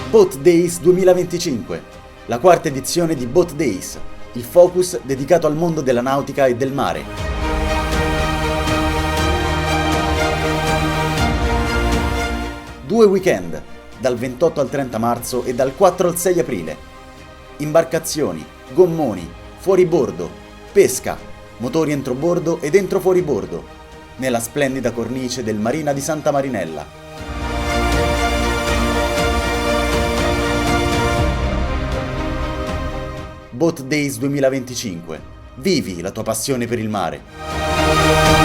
Boat Days 2025, la quarta edizione di Boat Days, il focus dedicato al mondo della nautica e del mare. Due weekend, dal 28 al 30 marzo e dal 4 al 6 aprile. Imbarcazioni, gommoni, fuoribordo, pesca, motori entrobordo ed entro-fuoribordo, nella splendida cornice del Marina di Santa Marinella. Boat Days 2025. Vivi la tua passione per il mare.